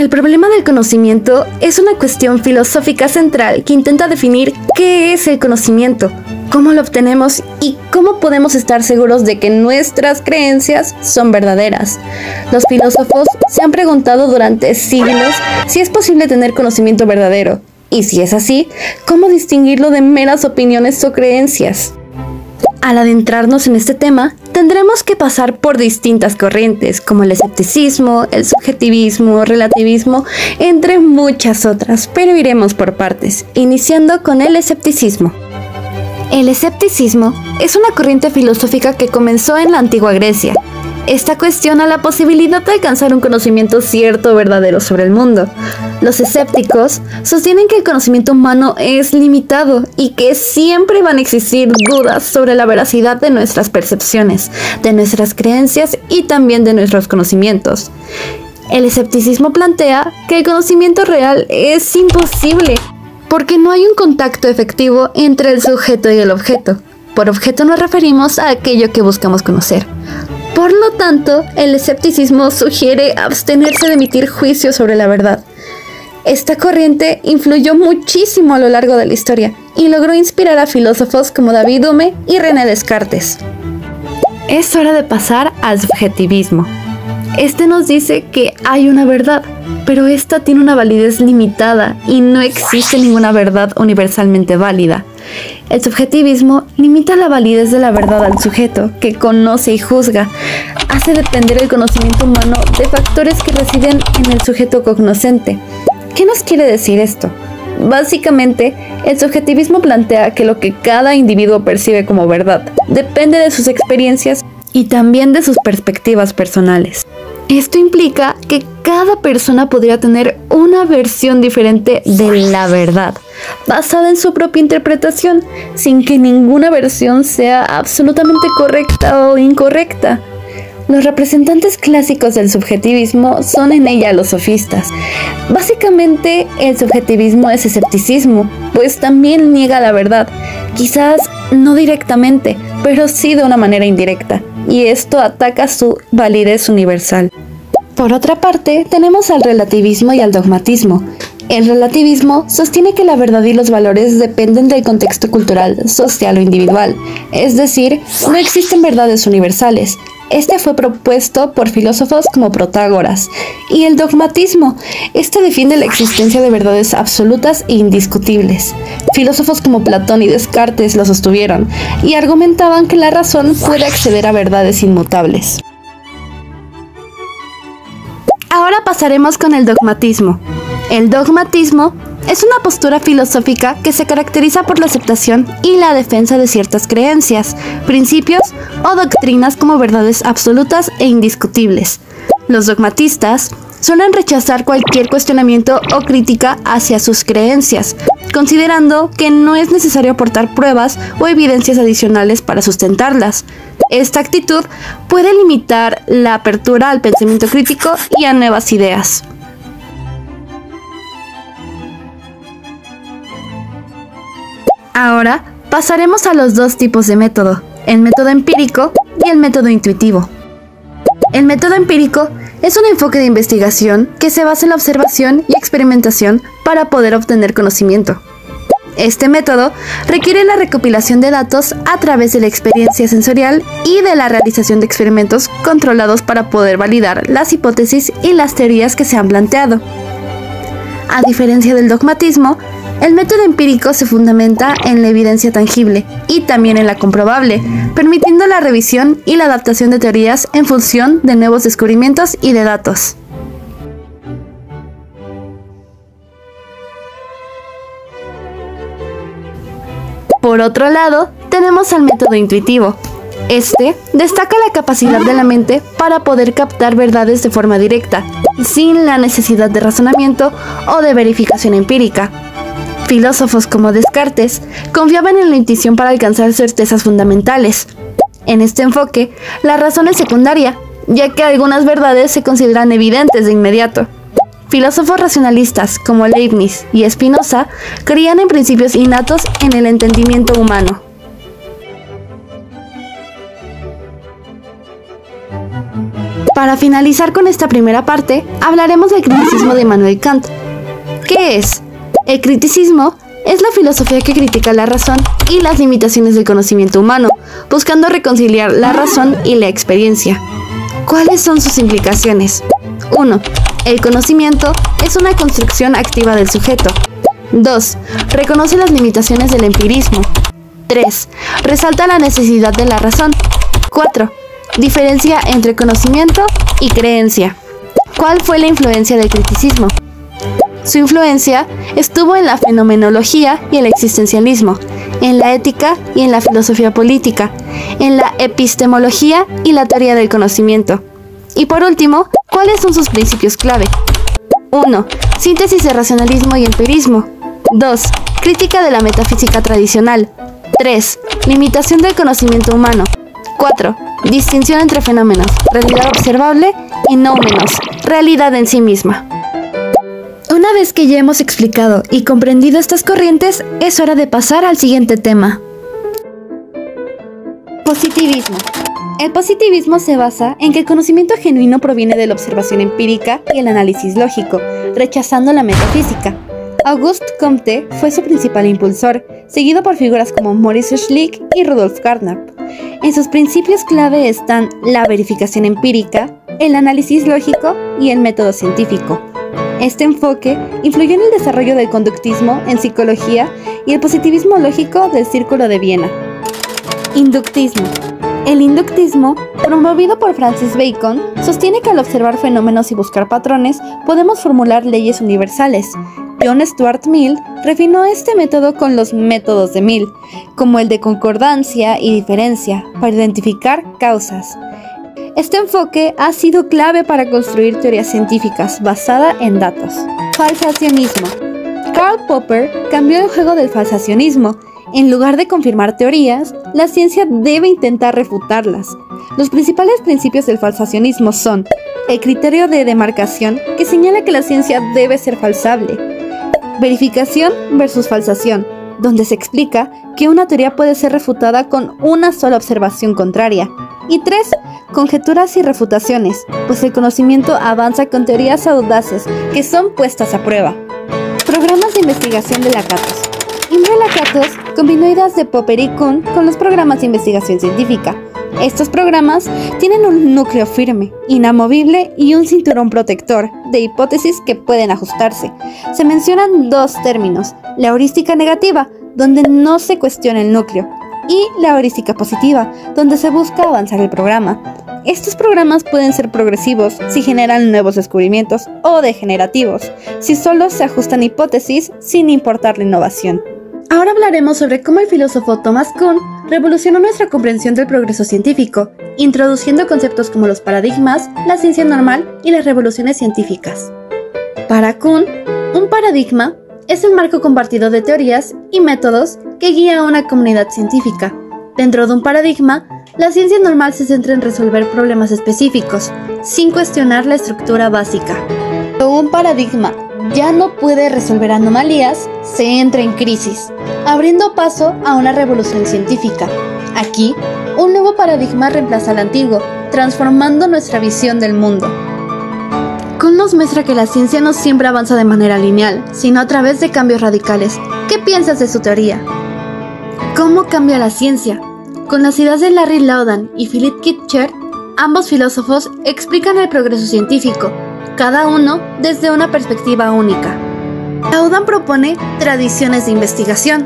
El problema del conocimiento es una cuestión filosófica central que intenta definir qué es el conocimiento, cómo lo obtenemos y cómo podemos estar seguros de que nuestras creencias son verdaderas. Los filósofos se han preguntado durante siglos si es posible tener conocimiento verdadero, y si es así, ¿cómo distinguirlo de meras opiniones o creencias? Al adentrarnos en este tema, tendremos que pasar por distintas corrientes, como el escepticismo, el subjetivismo, relativismo, entre muchas otras, pero iremos por partes, iniciando con el escepticismo. El escepticismo es una corriente filosófica que comenzó en la antigua Grecia. Esta cuestiona la posibilidad de alcanzar un conocimiento cierto o verdadero sobre el mundo. Los escépticos sostienen que el conocimiento humano es limitado y que siempre van a existir dudas sobre la veracidad de nuestras percepciones, de nuestras creencias y también de nuestros conocimientos. El escepticismo plantea que el conocimiento real es imposible, porque no hay un contacto efectivo entre el sujeto y el objeto. Por objeto nos referimos a aquello que buscamos conocer. Por lo tanto, el escepticismo sugiere abstenerse de emitir juicios sobre la verdad. Esta corriente influyó muchísimo a lo largo de la historia y logró inspirar a filósofos como David Hume y René Descartes. Es hora de pasar al subjetivismo. Este nos dice que hay una verdad, pero esta tiene una validez limitada y no existe ninguna verdad universalmente válida. El subjetivismo limita la validez de la verdad al sujeto, que conoce y juzga. Hace depender el conocimiento humano de factores que residen en el sujeto cognoscente. ¿Qué nos quiere decir esto? Básicamente, el subjetivismo plantea que lo que cada individuo percibe como verdad depende de sus experiencias y también de sus perspectivas personales. Esto implica que cada persona podría tener una versión diferente de la verdad, basada en su propia interpretación, sin que ninguna versión sea absolutamente correcta o incorrecta. Los representantes clásicos del subjetivismo son en ella los sofistas. Básicamente, el subjetivismo es escepticismo, pues también niega la verdad, quizás no directamente, pero sí de una manera indirecta, y esto ataca su validez universal. Por otra parte, tenemos al relativismo y al dogmatismo. El relativismo sostiene que la verdad y los valores dependen del contexto cultural, social o individual, es decir, no existen verdades universales. Este fue propuesto por filósofos como Protágoras. Y el dogmatismo, este defiende la existencia de verdades absolutas e indiscutibles. Filósofos como Platón y Descartes lo sostuvieron y argumentaban que la razón puede acceder a verdades inmutables. Ahora pasaremos con el dogmatismo. El dogmatismo es una postura filosófica que se caracteriza por la aceptación y la defensa de ciertas creencias, principios o doctrinas como verdades absolutas e indiscutibles. Los dogmatistas suelen rechazar cualquier cuestionamiento o crítica hacia sus creencias, considerando que no es necesario aportar pruebas o evidencias adicionales para sustentarlas. Esta actitud puede limitar la apertura al pensamiento crítico y a nuevas ideas. Ahora pasaremos a los dos tipos de método, el método empírico y el método intuitivo. El método empírico es un enfoque de investigación que se basa en la observación y experimentación para poder obtener conocimiento. Este método requiere la recopilación de datos a través de la experiencia sensorial y de la realización de experimentos controlados para poder validar las hipótesis y las teorías que se han planteado. A diferencia del dogmatismo, el método empírico se fundamenta en la evidencia tangible y también en la comprobable, permitiendo la revisión y la adaptación de teorías en función de nuevos descubrimientos y de datos. Por otro lado, tenemos al método intuitivo. Este destaca la capacidad de la mente para poder captar verdades de forma directa, sin la necesidad de razonamiento o de verificación empírica. Filósofos como Descartes confiaban en la intuición para alcanzar certezas fundamentales. En este enfoque, la razón es secundaria, ya que algunas verdades se consideran evidentes de inmediato. Filósofos racionalistas como Leibniz y Spinoza creían en principios innatos en el entendimiento humano. Para finalizar con esta primera parte, hablaremos del criticismo de Immanuel Kant. ¿Qué es? El criticismo es la filosofía que critica la razón y las limitaciones del conocimiento humano, buscando reconciliar la razón y la experiencia. ¿Cuáles son sus implicaciones? 1. El conocimiento es una construcción activa del sujeto. 2. Reconoce las limitaciones del empirismo. 3. Resalta la necesidad de la razón. 4. Diferencia entre conocimiento y creencia. ¿Cuál fue la influencia del criticismo? Su influencia estuvo en la fenomenología y el existencialismo, en la ética y en la filosofía política, en la epistemología y la teoría del conocimiento. Y por último, ¿cuáles son sus principios clave? 1. Síntesis de racionalismo y empirismo. 2. Crítica de la metafísica tradicional. 3. Limitación del conocimiento humano. 4. Distinción entre fenómenos, realidad observable y noumenos, realidad en sí misma. Una vez que ya hemos explicado y comprendido estas corrientes, es hora de pasar al siguiente tema. Positivismo. El positivismo se basa en que el conocimiento genuino proviene de la observación empírica y el análisis lógico, rechazando la metafísica. Auguste Comte fue su principal impulsor, seguido por figuras como Maurice Schlick y Rudolf Carnap. En sus principios clave están la verificación empírica, el análisis lógico y el método científico. Este enfoque influyó en el desarrollo del conductismo en psicología y el positivismo lógico del Círculo de Viena. Inductismo. El inductismo, promovido por Francis Bacon, sostiene que al observar fenómenos y buscar patrones, podemos formular leyes universales. John Stuart Mill refinó este método con los métodos de Mill, como el de concordancia y diferencia, para identificar causas. Este enfoque ha sido clave para construir teorías científicas basada en datos. Falsacionismo. Karl Popper cambió el juego del falsacionismo. En lugar de confirmar teorías, la ciencia debe intentar refutarlas. Los principales principios del falsacionismo son el criterio de demarcación, que señala que la ciencia debe ser falsable; verificación versus falsación, donde se explica que una teoría puede ser refutada con una sola observación contraria; y 3. Conjeturas y refutaciones, pues el conocimiento avanza con teorías audaces que son puestas a prueba. Programas de investigación de Lakatos. Imre Lakatos combinó ideas de Popper y Kuhn con los programas de investigación científica. Estos programas tienen un núcleo firme, inamovible y un cinturón protector de hipótesis que pueden ajustarse. Se mencionan dos términos: la heurística negativa, donde no se cuestiona el núcleo, y la heurística positiva, donde se busca avanzar el programa. Estos programas pueden ser progresivos si generan nuevos descubrimientos, o degenerativos si solo se ajustan hipótesis sin importar la innovación. Ahora hablaremos sobre cómo el filósofo Thomas Kuhn revolucionó nuestra comprensión del progreso científico, introduciendo conceptos como los paradigmas, la ciencia normal y las revoluciones científicas. Para Kuhn, un paradigma es el marco compartido de teorías y métodos que guía a una comunidad científica. Dentro de un paradigma, la ciencia normal se centra en resolver problemas específicos, sin cuestionar la estructura básica. Cuando un paradigma ya no puede resolver anomalías, se entra en crisis, abriendo paso a una revolución científica. Aquí, un nuevo paradigma reemplaza al antiguo, transformando nuestra visión del mundo. Kuhn nos muestra que la ciencia no siempre avanza de manera lineal, sino a través de cambios radicales. ¿Qué piensas de su teoría? ¿Cómo cambia la ciencia? Con las ideas de Larry Laudan y Philip Kitcher, ambos filósofos explican el progreso científico, cada uno desde una perspectiva única. Laudan propone tradiciones de investigación,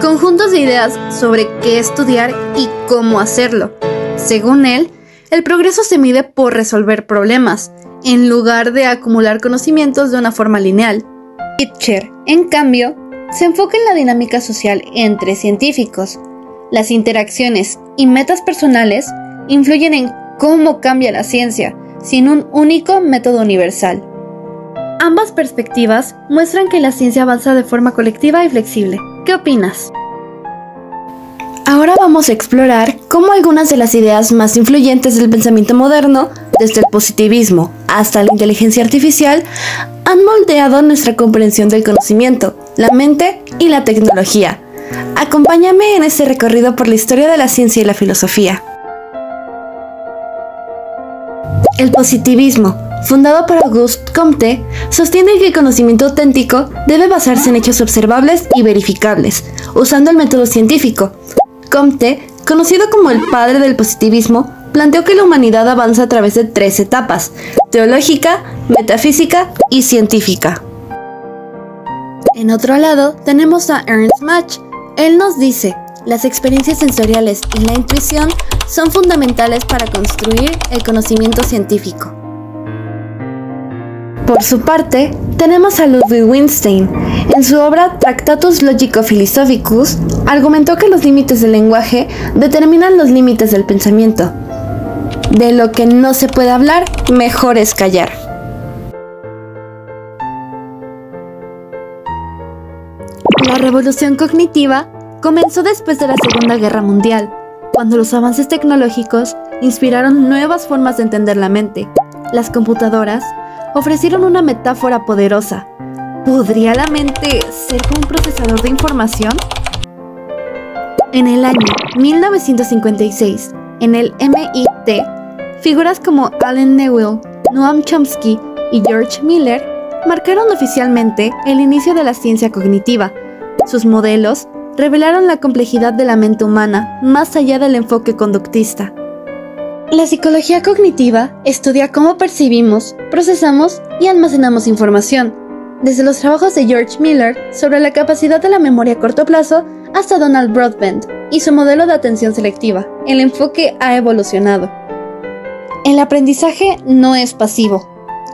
conjuntos de ideas sobre qué estudiar y cómo hacerlo. Según él, el progreso se mide por resolver problemas, en lugar de acumular conocimientos de una forma lineal. Kitcher, en cambio, se enfoca en la dinámica social entre científicos. Las interacciones y metas personales influyen en cómo cambia la ciencia, sin un único método universal. Ambas perspectivas muestran que la ciencia avanza de forma colectiva y flexible. ¿Qué opinas? Ahora vamos a explorar cómo algunas de las ideas más influyentes del pensamiento moderno, desde el positivismo hasta la inteligencia artificial, han moldeado nuestra comprensión del conocimiento, la mente y la tecnología. Acompáñame en este recorrido por la historia de la ciencia y la filosofía. El positivismo, fundado por Auguste Comte, sostiene que el conocimiento auténtico debe basarse en hechos observables y verificables, usando el método científico. Comte, conocido como el padre del positivismo, planteó que la humanidad avanza a través de 3 etapas: teológica, metafísica y científica. En otro lado, tenemos a Ernst Mach. Él nos dice: las experiencias sensoriales y la intuición son fundamentales para construir el conocimiento científico. Por su parte, tenemos a Ludwig Wittgenstein. En su obra Tractatus Logico-Philosophicus, argumentó que los límites del lenguaje determinan los límites del pensamiento. De lo que no se puede hablar, mejor es callar. La revolución cognitiva comenzó después de la Segunda Guerra Mundial, cuando los avances tecnológicos inspiraron nuevas formas de entender la mente. Las computadoras ofrecieron una metáfora poderosa. ¿Podría la mente ser como un procesador de información? En el año 1956, en el MIT, figuras como Allen Newell, Noam Chomsky y George Miller marcaron oficialmente el inicio de la ciencia cognitiva. Sus modelos revelaron la complejidad de la mente humana más allá del enfoque conductista. La psicología cognitiva estudia cómo percibimos, procesamos y almacenamos información, desde los trabajos de George Miller sobre la capacidad de la memoria a corto plazo hasta Donald Broadbent y su modelo de atención selectiva. El enfoque ha evolucionado. El aprendizaje no es pasivo.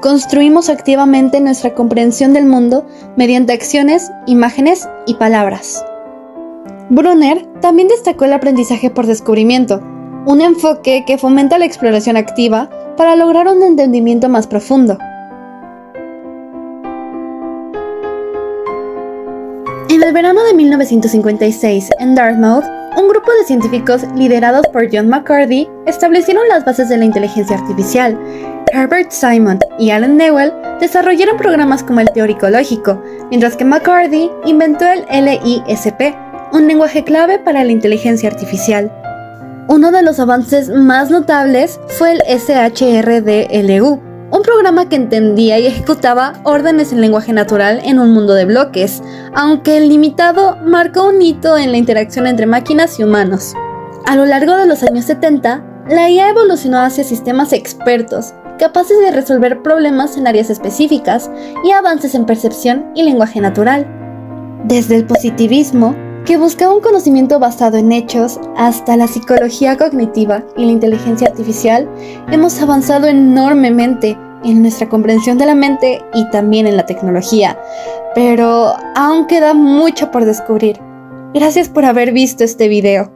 Construimos activamente nuestra comprensión del mundo mediante acciones, imágenes y palabras. Brunner también destacó el aprendizaje por descubrimiento, un enfoque que fomenta la exploración activa para lograr un entendimiento más profundo. En el verano de 1956, en Dartmouth, un grupo de científicos liderados por John McCarthy establecieron las bases de la inteligencia artificial. Herbert Simon y Allen Newell desarrollaron programas como el teórico lógico, mientras que McCarthy inventó el LISP, un lenguaje clave para la inteligencia artificial. Uno de los avances más notables fue el SHRDLU, un programa que entendía y ejecutaba órdenes en lenguaje natural en un mundo de bloques, aunque el limitado marcó un hito en la interacción entre máquinas y humanos. A lo largo de los años 70, la IA evolucionó hacia sistemas expertos, capaces de resolver problemas en áreas específicas y avances en percepción y lenguaje natural. Desde el positivismo, que buscaba un conocimiento basado en hechos, hasta la psicología cognitiva y la inteligencia artificial, hemos avanzado enormemente en nuestra comprensión de la mente y también en la tecnología. Pero aún queda mucho por descubrir. Gracias por haber visto este video.